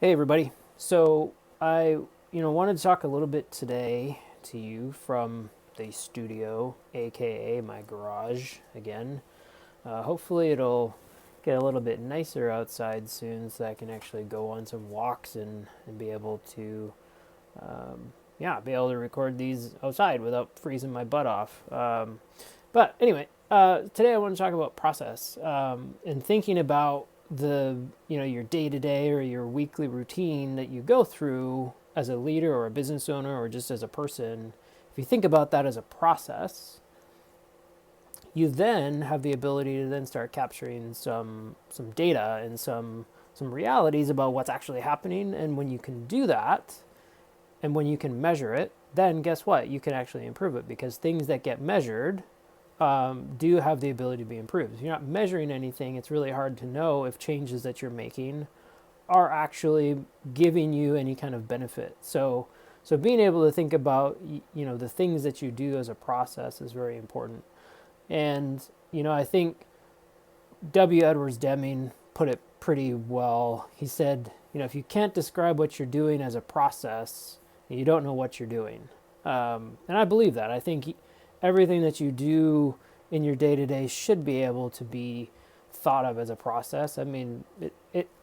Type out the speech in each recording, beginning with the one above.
Hey everybody. So I, wanted to talk a little bit today to you from the studio, aka my garage again. Hopefully it'll get a little bit nicer outside soon so I can actually go on some walks and be able to, be able to record these outside without freezing my butt off. But anyway, today I want to talk about process and thinking about your day to day or your weekly routine that you go through as a leader or a business owner or just as a person. If you think about that as a process, you then have the ability to then start capturing some data and some realities about what's actually happening. And when you can do that, and when you can measure it, then guess what? You can actually improve it because things that get measured do have the ability to be improved. If you're not measuring anything, it's really hard to know if changes that you're making are actually giving you any kind of benefit. So being able to think about the things that you do as a process is very important. And I think W. Edwards Deming put it pretty well. He said, if you can't describe what you're doing as a process, you don't know what you're doing. And I believe that. I think everything that you do in your day-to-day should be able to be thought of as a process. I mean,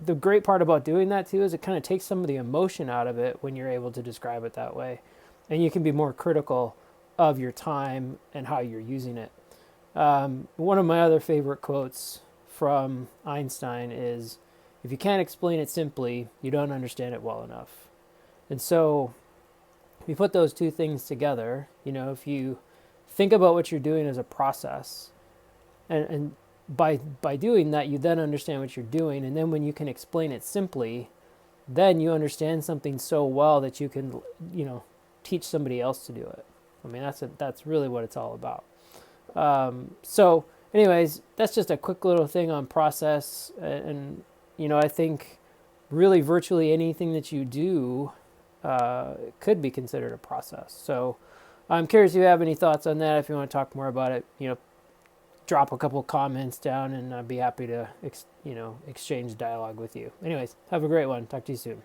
the great part about doing that too is it kind of takes some of the emotion out of it when you're able to describe it that way. And you can be more critical of your time and how you're using it. One of my other favorite quotes from Einstein is, if you can't explain it simply, you don't understand it well enough. And so if you put those two things together, if you think about what you're doing as a process, and by doing that, you then understand what you're doing. And then when you can explain it simply, then you understand something so well that you can, teach somebody else to do it. I mean, that's really what it's all about. So anyways, that's just a quick little thing on process. And I think really virtually anything that you do could be considered a process. So I'm curious if you have any thoughts on that. If you want to talk more about it, drop a couple comments down and I'd be happy to, exchange dialogue with you. Anyways, have a great one. Talk to you soon.